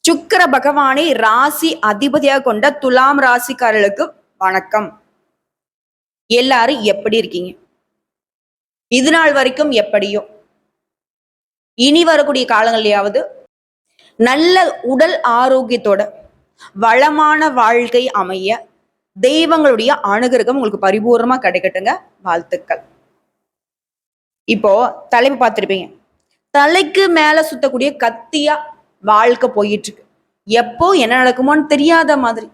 சுக்கிர பகவானை ராசி அதிபதியாக கொண்ட துலாம் ராசிக்காரர்களுக்கு வணக்கம். எல்லாரும் எப்படி இருக்கீங்க? இது நாள் வரைக்கும் எப்படியோ இனி வரக்கூடிய காலங்கள்லயாவது நல்ல உடல் ஆரோக்கியத்தோட வளமான வாழ்க்கை அமைய தெய்வங்களுடைய அனுகிரகம் உங்களுக்கு பரிபூர்ணமா கிடைக்கட்டுங்க. வாழ்த்துக்கள். இப்போ தலைப்பு பார்த்திருப்பீங்க. தலைக்கு மேல சுத்தக்கூடிய கத்தியா வாழ்க்கை போயிட்டு இருக்கு. எப்போ என்ன நடக்குமோன்னு தெரியாத மாதிரி.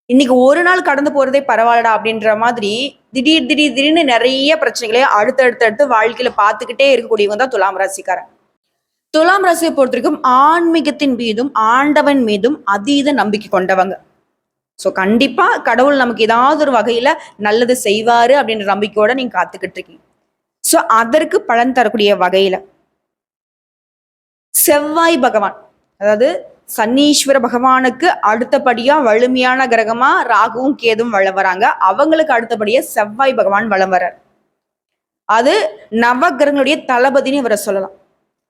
இன்னைக்கு ஒரு நாள் கடந்து போறதே பரவாயில்லடா அப்படின்ற மாதிரி திடீர்னு நிறைய பிரச்சனைகளை அடுத்தடுத்து வாழ்க்கையில பார்த்துக்கிட்டே இருக்கக்கூடியவங்க தான் துலாம் ராசிக்காரன். துலாம் ராசியை பொறுத்த வரைக்கும் ஆன்மீகத்தின் மீதும் ஆண்டவன் மீதும் அதீத நம்பிக்கை கொண்டவங்க. ஸோ கண்டிப்பா கடவுள் நமக்கு ஏதாவது ஒரு வகையில நல்லது செய்வாரு அப்படின்ற நம்பிக்கையோட நீங்க காத்துக்கிட்டு இருக்கீங்க. ஸோ அதற்கு பலன் தரக்கூடிய வகையில செவ்வாய் பகவான், அதாவது சனீஸ்வர பகவானுக்கு அடுத்தபடியா வலிமையான கிரகமா ராகுவும் கேதும் வளம் வராங்க. அவங்களுக்கு அடுத்தபடியா செவ்வாய் பகவான் வளம் வர்றார். அது நவ கிரகங்களுடைய தளபதினு இவரை சொல்லலாம்.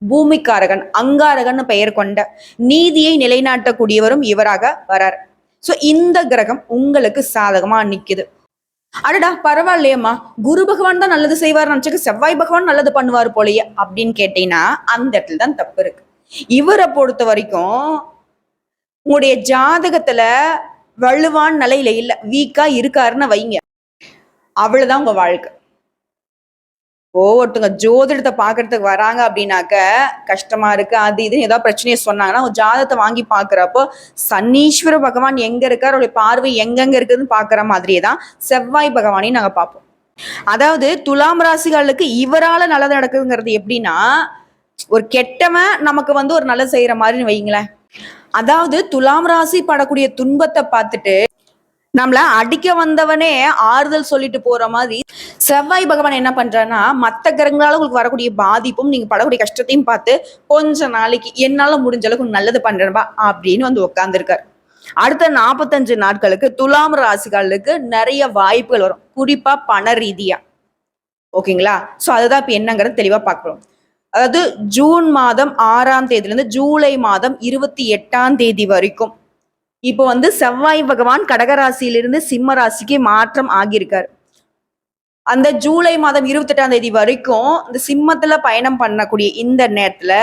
பூமிக்காரகன், அங்காரகன் பெயர் கொண்ட நீதியை நிலைநாட்டக்கூடியவரும் இவராக வரார். சோ இந்த கிரகம் உங்களுக்கு சாதகமா நிக்குது. அடடா பரவாயில்லையம்மா, குரு பகவான் தான் நல்லது செய்வார் நினைச்சுக்க செவ்வாய் பகவான் நல்லது பண்ணுவார் போலயே அப்படின்னு கேட்டீங்கன்னா அந்த இடத்துல தான் தப்பு இருக்கு. இவரை பொறுத்த வரைக்கும் உங்களுடைய ஜாதகத்துல வலுவான நிலையில இல்ல, வீக்கா இருக்காருன்னு வைங்க, அவ்வளவுதான் உங்க வாழ்க்கை. ஒருத்தங்க ஜோதிடத்தை பாக்குறதுக்கு வராங்க அப்படின்னாக்க கஷ்டமா இருக்கு அது இது ஏதாவது பிரச்சனையை சொன்னாங்கன்னா ஜாதகத்தை வாங்கி பாக்குறப்போ சனீஸ்வர பகவான் எங்க இருக்காரு, அவருடைய பார்வை எங்கெங்க இருக்குதுன்னு பாக்குற மாதிரியே தான் செவ்வாய் பகவானையும் நாங்க பார்ப்போம். அதாவது துலாம் ராசிகளுக்கு இவரால நல்லது நடக்குதுங்கிறது எப்படின்னா, ஒரு கெட்டவன் நமக்கு ஒரு நல்லது செய்யற மாதிரின்னு வைங்களேன். அதாவது துலாம் ராசி படக்கூடிய துன்பத்தை பார்த்துட்டு நம்மள அடிக்க வந்தவனே ஆறுதல் சொல்லிட்டு போற மாதிரி செவ்வாய் பகவான் என்ன பண்றாருன்னா, மற்ற கிரகங்களால உங்களுக்கு வரக்கூடிய பாதிப்பும் நீங்க படக்கூடிய கஷ்டத்தையும் பார்த்து கொஞ்ச நாளைக்கு என்னால முடிஞ்ச அளவுக்கு நல்லது பண்றேன்பா அப்படின்னு உட்கார்ந்துருக்காரு. அடுத்த 45 நாட்களுக்கு துலாம் ராசிகளுக்கு நிறைய வாய்ப்புகள் வரும், குறிப்பா பண ரீதியா. ஓகேங்களா? சோ அதுதான் இப்ப என்னங்கிறது தெளிவா பார்க்கிறோம். அதாவது ஜூன் மாதம் 6ஆம் தேதியிலிருந்து ஜூலை மாதம் 28ஆம் தேதி வரைக்கும் இப்போ செவ்வாய் பகவான் கடகராசியிலிருந்து சிம்ம ராசிக்கு மாற்றம் ஆகியிருக்காரு. அந்த ஜூலை மாதம் 28ஆம் தேதி வரைக்கும் இந்த சிம்மத்துல பயணம் பண்ணக்கூடிய இந்த நேரத்துல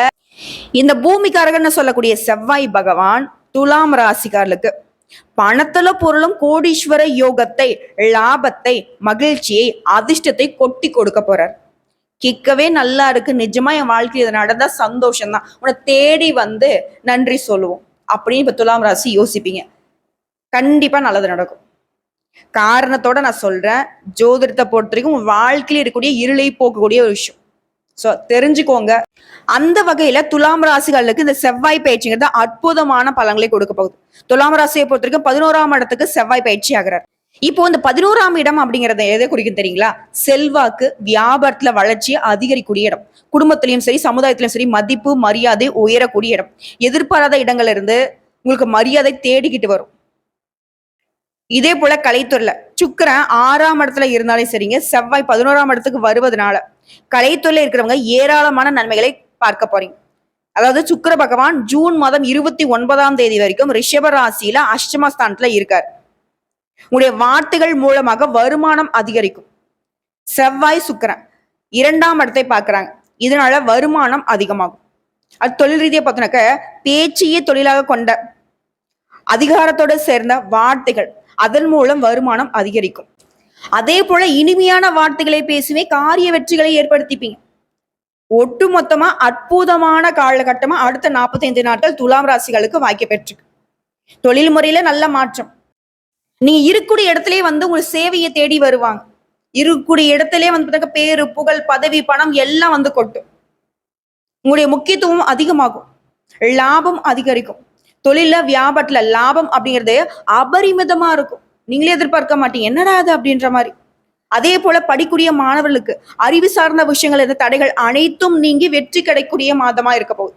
இந்த பூமிக்காரகன்னு சொல்லக்கூடிய செவ்வாய் பகவான் துலாம் ராசிக்காரர்களுக்கு பணத்துல பொருளும் கோடீஸ்வர யோகத்தை, லாபத்தை, மகிழ்ச்சியை, அதிர்ஷ்டத்தை கொட்டி கொடுக்க போறார். கேட்கவே நல்லா இருக்கு, நிஜமா என் வாழ்க்கையில் இது நடந்தா சந்தோஷம்தான், உன்னை தேடி நன்றி சொல்லுவோம் அப்படின்னு இப்ப துலாம் ராசி யோசிப்பீங்க. கண்டிப்பா நல்லது நடக்கும். காரணத்தோட நான் சொல்றேன், ஜோதிடத்தை பொறுத்த வரைக்கும் வாழ்க்கையில் இருக்கக்கூடிய இருளை போக்கக்கூடிய ஒரு விஷயம். சோ தெரிஞ்சுக்கோங்க. அந்த வகையில துலாம் ராசிகளுக்கு இந்த செவ்வாய் பயிற்சிங்கிறது அற்புதமான பலன்களை கொடுக்க போகுது. துலாம் ராசியை பொறுத்த வரைக்கும் 11ஆம் இடத்துக்கு செவ்வாய் பயிற்சி ஆகிறார். இப்போ இந்த 11ஆம் இடம் அப்படிங்கறத எதை குறிக்கும் தெரியுங்களா? செல்வாக்கு, வியாபாரத்துல வளர்ச்சியை அதிகரிக்கூடிய இடம், குடும்பத்திலையும் சரி சமுதாயத்திலும் சரி மதிப்பு மரியாதை உயரக்கூடிய இடம், எதிர்பாராத இடங்கள்ல இருந்து உங்களுக்கு மரியாதை தேடிக்கிட்டு வரும். இதே போல கலைத்துறையில சுக்கிரன் 6ஆம் இடத்துல இருந்தாலே சரிங்க, செவ்வாய் 11ஆம் இடத்துக்கு வருவதனால கலைத்துறையில இருக்கிறவங்க ஏராளமான நன்மைகளை பார்க்க போறீங்க. அதாவது சுக்கிர பகவான் ஜூன் மாதம் 29ஆம் தேதி வரைக்கும் ரிஷப ராசியில அஷ்டமஸ்தானத்துல இருக்காரு. உங்களுடைய வார்த்தைகள் மூலமாக வருமானம் அதிகரிக்கும். செவ்வாய் சுக்கிரன் 2ஆம் இடத்தை பார்க்கிறாங்க, இதனால வருமானம் அதிகமாகும். அது தொழில் ரீதியா பார்த்தோன்னாக்க பேச்சையே தொழிலாக கொண்ட அதிகாரத்தோட சேர்ந்த வார்த்தைகள், அதன் மூலம் வருமானம் அதிகரிக்கும். அதே போல இனிமையான வார்த்தைகளை பேசுவே காரிய வெற்றிகளை ஏற்படுத்திப்பீங்க. ஒட்டுமொத்தமா அற்புதமான காலகட்டமா அடுத்த 45 நாட்கள் துலாம் ராசிகளுக்கு வாய்க்க பெற்றிருக்கு. தொழில் முறையில நல்ல மாற்றம். நீங்க இருக்கக்கூடிய இடத்துலயே உங்க சேவையை தேடி வருவாங்க. இருக்கக்கூடிய இடத்துலயே பேரு, புகழ், பதவி, பணம் எல்லாம் கொட்டும். உங்களுடைய முக்கியத்துவம் அதிகமாகும், லாபம் அதிகரிக்கும். தொழில வியாபாரத்துல லாபம் அப்படிங்கிறது அபரிமிதமா இருக்கும். நீங்களே எதிர்பார்க்க மாட்டீங்க, என்னடா அது அப்படின்ற மாதிரி. அதே போல படிக்கூடிய மாணவர்களுக்கு அறிவு சார்ந்த விஷயங்கள் இருந்த தடைகள் அனைத்தும் நீங்கி வெற்றி கிடைக்கக்கூடிய மாதமா இருக்க போகுது.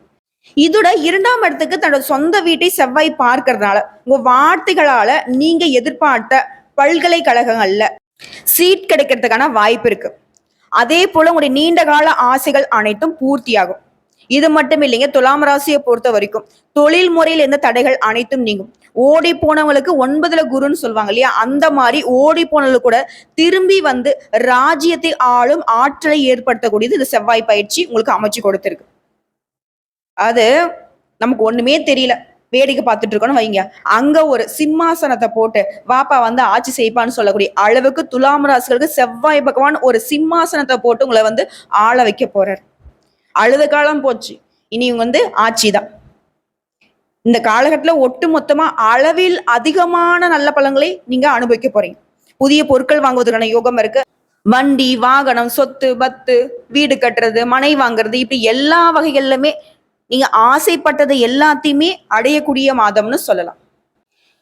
இதோட 2ஆம் இடத்துக்கு தன்னோட சொந்த வீட்டை செவ்வாய் பார்க்கறதுனால உங்க வார்த்தைகளால நீங்க எதிர்பார்த்த பல்கலைக்கழகங்கள்ல சீட் கிடைக்கிறதுக்கான வாய்ப்பு இருக்கு. அதே போல உங்களுடைய நீண்ட கால ஆசைகள் அனைத்தும் பூர்த்தியாகும். இது மட்டும் இல்லைங்க, துலாம் ராசியை பொறுத்த வரைக்கும் தொழில் முறையில் எந்த தடைகள் அனைத்தும் நீங்கும். ஓடி போனவங்களுக்கு 9ல குருன்னு சொல்லுவாங்க இல்லையா, அந்த மாதிரி ஓடி போனவங்களுக்கு கூட திரும்பி வந்து ராஜ்யத்தை ஆளும் ஆற்றலை ஏற்படுத்தக்கூடியது இந்த செவ்வாய் பயிற்சி உங்களுக்கு அமைச்சு கொடுத்திருக்கு. அது நமக்கு ஒண்ணுமே தெரியல, வேடிக்கை பார்த்துட்டு இருக்கோம்னு வைங்க, அங்க ஒரு சிம்மாசனத்தை போட்டு வாப்பா வந்து ஆட்சி செய்ப்பான்னு சொல்லக்கூடிய அளவுக்கு துலாம் ராசிகளுக்கு செவ்வாய் பகவான் ஒரு சிம்மாசனத்தை போட்டு உங்களை வந்து ஆள வைக்க போறார். அழுத காலம் போச்சு, இனி இவங்க வந்து ஆட்சி தான். இந்த காலகட்டத்தில் ஒட்டு மொத்தமா அளவில் அதிகமான நல்ல பலன்களை நீங்க அனுபவிக்க போறீங்க. புதிய பொருட்கள் வாங்குவதற்கான யோகம் இருக்கு. வண்டி, வாகனம், சொத்து, பத்து, வீடு கட்டுறது, மனை வாங்குறது, இப்படி எல்லா வகைகளிலுமே நீங்க ஆசைப்பட்டதை எல்லாத்தையுமே அடையக்கூடிய மாதம்னு சொல்லலாம்.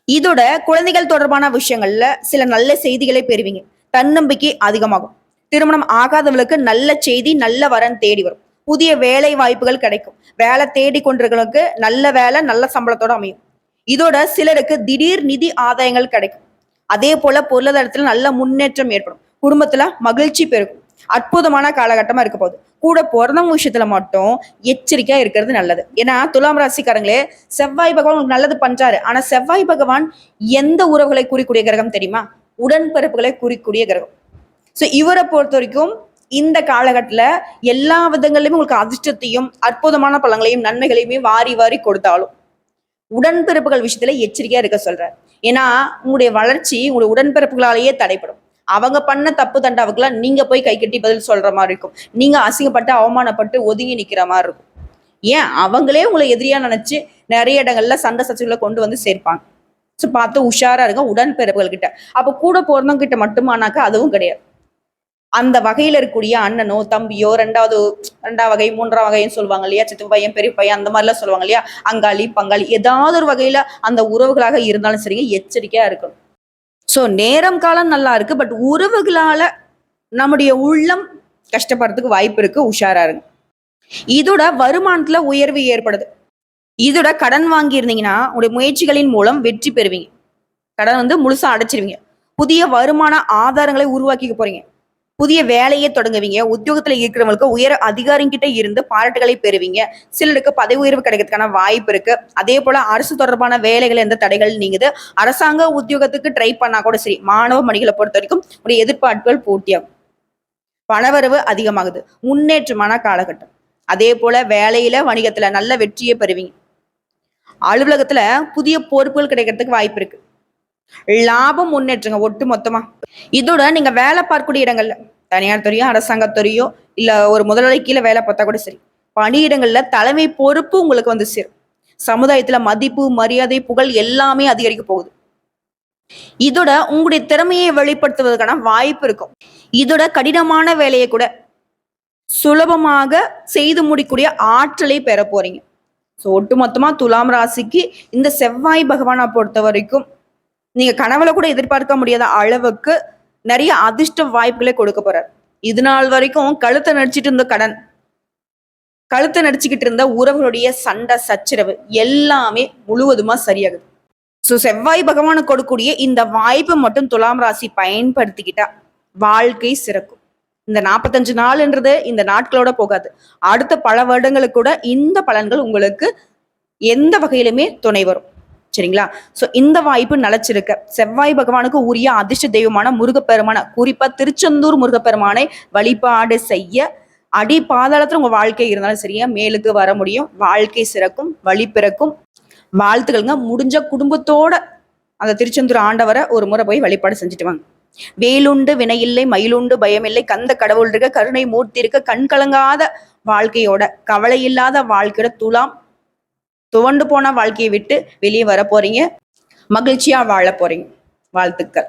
இதோட குழந்தைகள் தொடர்பான விஷயங்கள்ல சில நல்ல செய்திகளை பெறுவீங்க. தன்னம்பிக்கை அதிகமாகும். திருமணம் ஆகாதவர்களுக்கு நல்ல செய்தி, நல்ல வரன் தேடி வரும். புதிய வேலை வாய்ப்புகள் கிடைக்கும். வேலை தேடி கொண்டிருக்கிறவங்களுக்கு நல்ல வேலை, நல்ல சம்பளத்தோட அமையும். இதோட சிலருக்கு திடீர் நிதி ஆதாயங்கள் கிடைக்கும். அதே போல பொருளாதாரத்துல நல்ல முன்னேற்றம் ஏற்படும். குடும்பத்துல மகிழ்ச்சி பெருகும். அற்புதமான காலகட்டமா இருக்க போகுது. கூட பிறந்தவங்க விஷயத்துல மட்டும் எச்சரிக்கையா இருக்கிறது நல்லது. ஏன்னா துலாம் ராசிக்காரங்களே, செவ்வாய் பகவான் உங்களுக்கு நல்லது பண்றாரு. ஆனா செவ்வாய் பகவான் எந்த உறவுகளை குறிக்கூடிய கிரகம் தெரியுமா? உடன்பிறப்புகளை குறிக்கூடிய கிரகம். ஸோ இவரை பொறுத்த வரைக்கும் இந்த காலகட்டத்துல எல்லா விதங்களிலுமே உங்களுக்கு அதிர்ஷ்டத்தையும் அற்புதமான பலன்களையும் நன்மைகளையுமே வாரி வாரி கொடுத்தாலும் உடன்பிறப்புகள் விஷயத்துல எச்சரிக்கையா இருக்க சொல்றாரு. ஏன்னா உங்களுடைய வளர்ச்சி உங்களுடைய உடன்பிறப்புகளாலேயே தடைப்படும். அவங்க பண்ண தப்பு தண்டாவுக்குலாம் நீங்க போய் கை கட்டி பதில் சொல்ற மாதிரி இருக்கும். நீங்க அசிங்கப்பட்டு அவமானப்பட்டு ஒதுங்கி நிக்கிற மாதிரி இருக்கும். ஏன் அவங்களே உங்களை எதிரியா நினைச்சு நிறைய இடங்கள்ல சண்டை சச்சரவுகளை கொண்டு வந்து சேர்ப்பாங்க. ஸோ பார்த்து உஷாரா இருங்க உடன்பிறப்புகள் கிட்ட. அப்போ கூட பிறந்தவங்க கிட்ட மட்டுமானாக்கா அதுவும் கிடையாது. அந்த வகையில இருக்கக்கூடிய அண்ணனோ தம்பியோ ரெண்டாவது வகை, 3ஆம் வகைன்னு சொல்லுவாங்க இல்லையா, சித்து பையன், பெரிய பையன், அந்த மாதிரிலாம் சொல்லுவாங்க இல்லையா, அங்காளி பங்காளி, ஏதாவது ஒரு வகையில அந்த உறவுகளாக இருந்தாலும் சரிங்க, எச்சரிக்கையா இருக்கணும். ஸோ நேரம் காலம் நல்லா இருக்கு, பட் உறவுகளால நம்முடைய உள்ளம் கஷ்டப்படுறதுக்கு வாய்ப்பு இருக்கு, உஷாரா இருங்க. இதோட வருமானத்துல உயர்வு ஏற்படுது. இதோட கடன் வாங்கி இருந்தீங்கன்னா உங்களுடைய முயற்சிகளின் மூலம் வெற்றி பெறுவீங்க. கடன் வந்து முழுசா அடைச்சிருவீங்க. புதிய வருமான ஆதாரங்களை உருவாக்கிக்க போறீங்க. புதிய வேலையை தொடங்குவீங்க. உத்தியோகத்துல இருக்கிறவங்களுக்கு உயர் அதிகாரிகிட்ட இருந்து பாராட்டுகளை பெறுவீங்க. சிலருக்கு பதவி உயர்வு கிடைக்கிறதுக்கான வாய்ப்பு இருக்கு. அதே போல அரசு தொடர்பான வேலைகள் எந்த தடைகள் நீங்குது. அரசாங்க உத்தியோகத்துக்கு ட்ரை பண்ணா கூட சரி, மாணவ மணிகளை பொறுத்த வரைக்கும் உடைய எதிர்பார்ப்புகள் பூர்த்தியாகும். பணவரவு அதிகமாகுது. முன்னேற்றமான காலகட்டம். அதே போல வேலையில வணிகத்துல நல்ல வெற்றியை பெறுவீங்க. அலுவலகத்துல புதிய பொறுப்புகள் கிடைக்கிறதுக்கு வாய்ப்பு இருக்கு. லாபம் முன்னேற்றங்க ஒட்டு மொத்தமா. இதோட நீங்க வேலை பார்க்கக்கூடிய இடங்கள்ல தனியார் துறையோ அரசாங்கத்துறையோ இல்ல ஒரு முதலாளி கீழே வேலை பார்த்தா கூட சரி, பணியிடங்கள்ல தலைமை பொறுப்பு உங்களுக்கு வந்து சேரும். சமுதாயத்துல மதிப்பு, மரியாதை, புகழ் எல்லாமே அதிகரிக்க போகுது. இதோட உங்களுடைய திறமையை வெளிப்படுத்துவதற்கான வாய்ப்பு இருக்கும். இதோட கடினமான வேலையை கூட சுலபமாக செய்து முடிக்கூடிய ஆற்றலை பெற போறீங்க. ஸோ ஒட்டுமொத்தமா துலாம் ராசிக்கு இந்த செவ்வாய் பகவானை பொறுத்த வரைக்கும் நீங்க கனவுல கூட எதிர்பார்க்க முடியாத அளவுக்கு நிறைய அதிர்ஷ்ட வாய்ப்புகளை கொடுக்க போறார். இது நாள் வரைக்கும் கழுத்தை நடிச்சிட்டு இருந்த கடன், கழுத்தை நடிச்சுக்கிட்டு இருந்த உறவுகளுடைய சண்டை சச்சரவு எல்லாமே முழுவதுமா சரியாகுது. ஸோ செவ்வாய் பகவானுக்கு கொடுக்கக்கூடிய இந்த வாய்ப்பை மட்டும் துலாம் ராசி பயன்படுத்திக்கிட்டா வாழ்க்கை சிறக்கும். இந்த 45 நாள்ன்றது இந்த நாட்களோட போகாது. அடுத்த பல வருடங்களுக்கு கூட இந்த பலன்கள் உங்களுக்கு எந்த வகையிலுமே துணை வரும். சரிங்களா? ஸோ இந்த வாய்ப்பு நிலைச்சிருக்க செவ்வாய் பகவானுக்கு உரிய அதிர்ஷ்ட தெய்வமான முருகப்பெருமான, குறிப்பா திருச்செந்தூர் முருகப்பெருமானை வழிபாடு செய்ய அடி பாதாளத்துல உங்க வாழ்க்கை இருந்தாலும் சரியா மேலுக்கு வர முடியும். வாழ்க்கை சிறக்கும், வழி பிறக்கும். வாழ்த்துக்கள்ங்க. முடிஞ்ச குடும்பத்தோட அந்த திருச்செந்தூர் ஆண்டவரை ஒரு முறை போய் வழிபாடு செஞ்சுட்டு வாங்க. வேலுண்டு வினையில்லை, மயிலுண்டு பயமில்லை, கந்த கடவுள் இருக்க, கருணை மூர்த்தி இருக்க, கண் கலங்காத வாழ்க்கையோட, கவலை இல்லாத வாழ்க்கையோட துலாம் துவண்டு போன வாழ்க்கையை விட்டு வெளியே வர போறீங்க. மகிழ்ச்சியா வாழ போறீங்க. வாழ்த்துக்கள்.